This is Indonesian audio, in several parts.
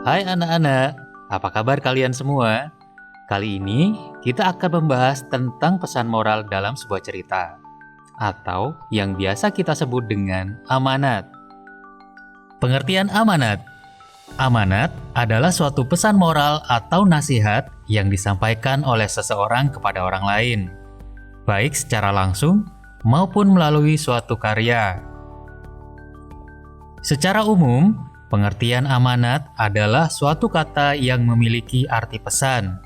Hai anak-anak, apa kabar kalian semua? Kali ini kita akan membahas tentang pesan moral dalam sebuah cerita, atau yang biasa kita sebut dengan amanat. Pengertian amanat. Amanat adalah suatu pesan moral atau nasihat yang disampaikan oleh seseorang kepada orang lain, baik secara langsung maupun melalui suatu karya. Secara umum, pengertian amanat adalah suatu kata yang memiliki arti pesan,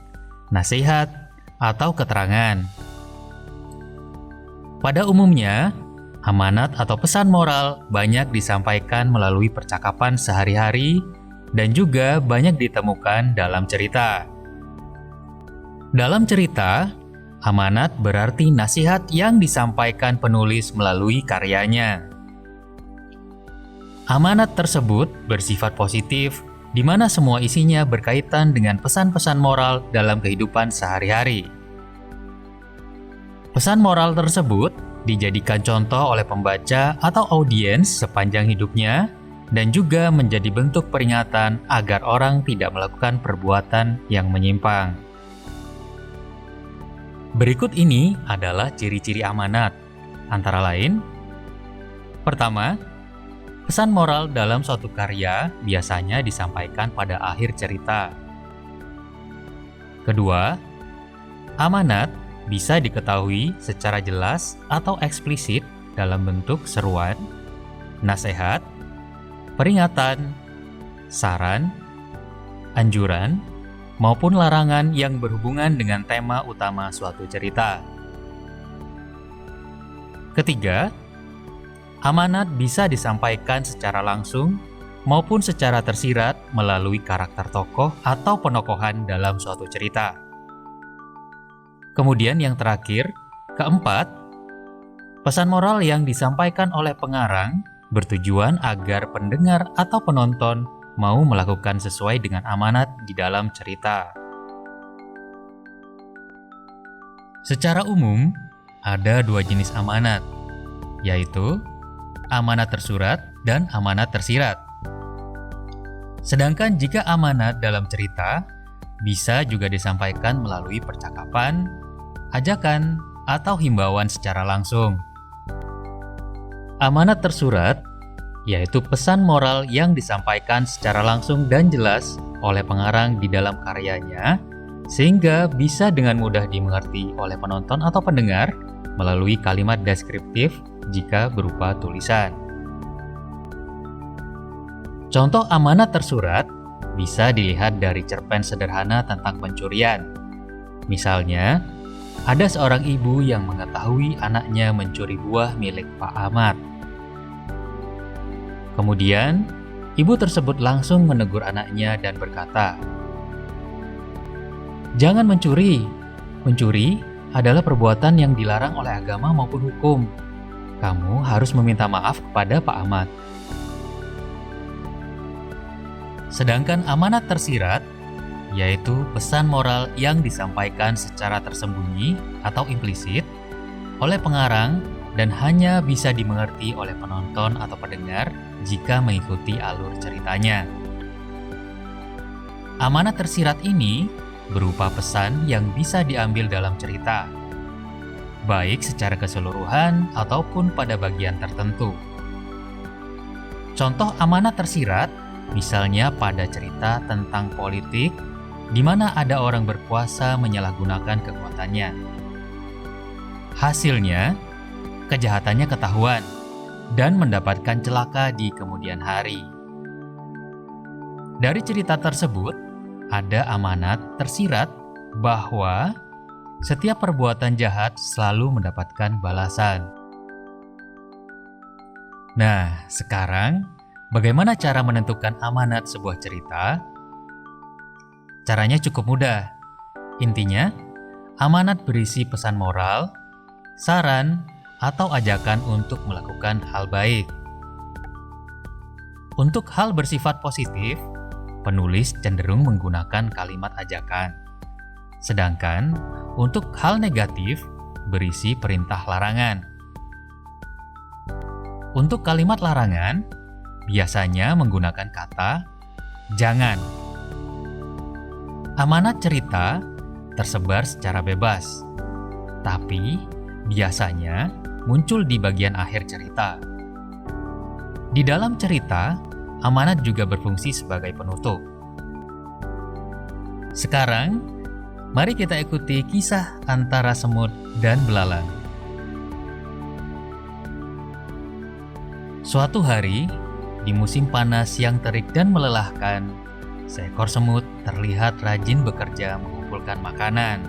nasihat, atau keterangan. Pada umumnya, amanat atau pesan moral banyak disampaikan melalui percakapan sehari-hari dan juga banyak ditemukan dalam cerita. Dalam cerita, amanat berarti nasihat yang disampaikan penulis melalui karyanya. Amanat tersebut bersifat positif, di mana semua isinya berkaitan dengan pesan-pesan moral dalam kehidupan sehari-hari. Pesan moral tersebut dijadikan contoh oleh pembaca atau audiens sepanjang hidupnya dan juga menjadi bentuk peringatan agar orang tidak melakukan perbuatan yang menyimpang. Berikut ini adalah ciri-ciri amanat, antara lain: pertama, pesan moral dalam suatu karya biasanya disampaikan pada akhir cerita. Kedua, amanat bisa diketahui secara jelas atau eksplisit dalam bentuk seruan, nasihat, peringatan, saran, anjuran, maupun larangan yang berhubungan dengan tema utama suatu cerita. Ketiga, amanat bisa disampaikan secara langsung maupun secara tersirat melalui karakter tokoh atau penokohan dalam suatu cerita. Kemudian yang terakhir, keempat, pesan moral yang disampaikan oleh pengarang bertujuan agar pendengar atau penonton mau melakukan sesuai dengan amanat di dalam cerita. Secara umum, ada dua jenis amanat, yaitu amanat tersurat dan amanat tersirat. Sedangkan jika amanat dalam cerita bisa juga disampaikan melalui percakapan, ajakan, atau himbauan secara langsung. Amanat tersurat yaitu pesan moral yang disampaikan secara langsung dan jelas oleh pengarang di dalam karyanya, sehingga bisa dengan mudah dimengerti oleh penonton atau pendengar melalui kalimat deskriptif jika berupa tulisan. Contoh amanat tersurat bisa dilihat dari cerpen sederhana tentang pencurian. Misalnya, ada seorang ibu yang mengetahui anaknya mencuri buah milik Pak Ahmad. Kemudian, ibu tersebut langsung menegur anaknya dan berkata, "Jangan mencuri. Mencuri adalah perbuatan yang dilarang oleh agama maupun hukum. Kamu harus meminta maaf kepada Pak Ahmad." Sedangkan amanat tersirat yaitu pesan moral yang disampaikan secara tersembunyi atau implisit oleh pengarang dan hanya bisa dimengerti oleh penonton atau pendengar jika mengikuti alur ceritanya. Amanat tersirat ini berupa pesan yang bisa diambil dalam cerita, baik secara keseluruhan ataupun pada bagian tertentu. Contoh amanat tersirat misalnya pada cerita tentang politik di mana ada orang berkuasa menyalahgunakan kekuatannya. Hasilnya, kejahatannya ketahuan dan mendapatkan celaka di kemudian hari. Dari cerita tersebut, ada amanat tersirat bahwa setiap perbuatan jahat selalu mendapatkan balasan. Nah, sekarang bagaimana cara menentukan amanat sebuah cerita? Caranya cukup mudah. Intinya, amanat berisi pesan moral, saran, atau ajakan untuk melakukan hal baik. Untuk hal bersifat positif, penulis cenderung menggunakan kalimat ajakan. Sedangkan untuk hal negatif, berisi perintah larangan. Untuk kalimat larangan, biasanya menggunakan kata jangan Amanat cerita tersebar secara bebas, tapi biasanya muncul di bagian akhir cerita. Di dalam cerita, amanat juga berfungsi sebagai penutup. Sekarang, mari kita ikuti kisah antara semut dan belalang. Suatu hari, di musim panas yang terik dan melelahkan, seekor semut terlihat rajin bekerja mengumpulkan makanan.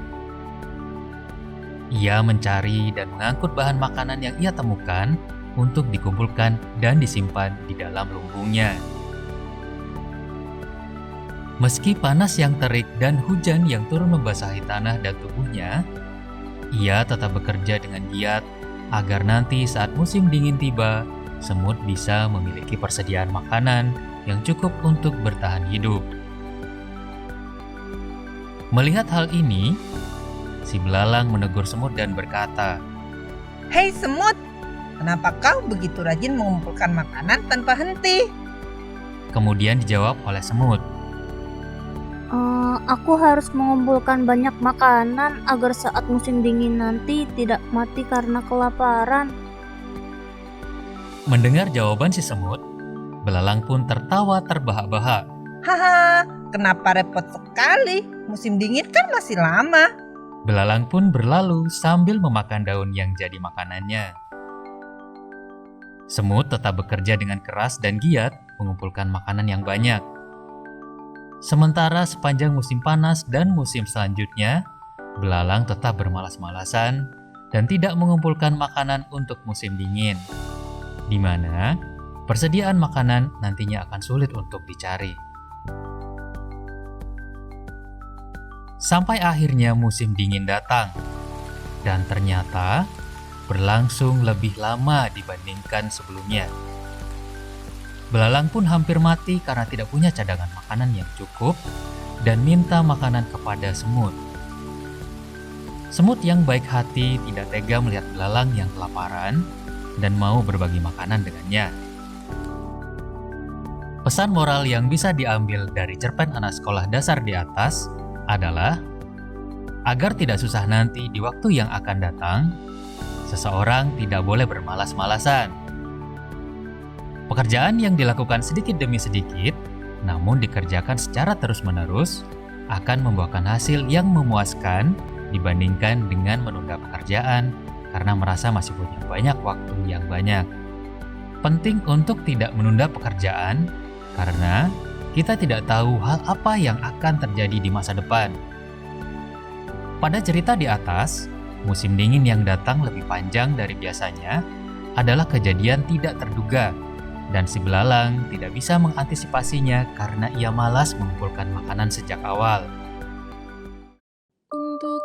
Ia mencari dan mengangkut bahan makanan yang ia temukan untuk dikumpulkan dan disimpan di dalam lumbungnya. Meski panas yang terik dan hujan yang turun membasahi tanah dan tubuhnya, ia tetap bekerja dengan giat agar nanti saat musim dingin tiba, semut bisa memiliki persediaan makanan yang cukup untuk bertahan hidup. Melihat hal ini, si belalang menegur semut dan berkata, "Hei semut, kenapa kau begitu rajin mengumpulkan makanan tanpa henti?" Kemudian dijawab oleh semut, Aku harus mengumpulkan banyak makanan agar saat musim dingin nanti tidak mati karena kelaparan." Mendengar jawaban si semut, belalang pun tertawa terbahak-bahak. "Haha, kenapa repot sekali? Musim dingin kan masih lama." Belalang pun berlalu sambil memakan daun yang jadi makanannya. Semut tetap bekerja dengan keras dan giat mengumpulkan makanan yang banyak. Sementara sepanjang musim panas dan musim selanjutnya, belalang tetap bermalas-malasan dan tidak mengumpulkan makanan untuk musim dingin, di mana persediaan makanan nantinya akan sulit untuk dicari. Sampai akhirnya musim dingin datang, dan ternyata berlangsung lebih lama dibandingkan sebelumnya. Belalang pun hampir mati karena tidak punya cadangan makanan yang cukup dan minta makanan kepada semut. Semut yang baik hati tidak tega melihat belalang yang kelaparan dan mau berbagi makanan dengannya. Pesan moral yang bisa diambil dari cerpen anak sekolah dasar di atas adalah agar tidak susah nanti di waktu yang akan datang, seseorang tidak boleh bermalas-malasan. Pekerjaan yang dilakukan sedikit demi sedikit, namun dikerjakan secara terus-menerus, akan membuahkan hasil yang memuaskan dibandingkan dengan menunda pekerjaan karena merasa masih punya banyak waktu yang banyak. Penting untuk tidak menunda pekerjaan karena kita tidak tahu hal apa yang akan terjadi di masa depan. Pada cerita di atas, musim dingin yang datang lebih panjang dari biasanya adalah kejadian tidak terduga, dan si belalang tidak bisa mengantisipasinya karena ia malas mengumpulkan makanan sejak awal. Untuk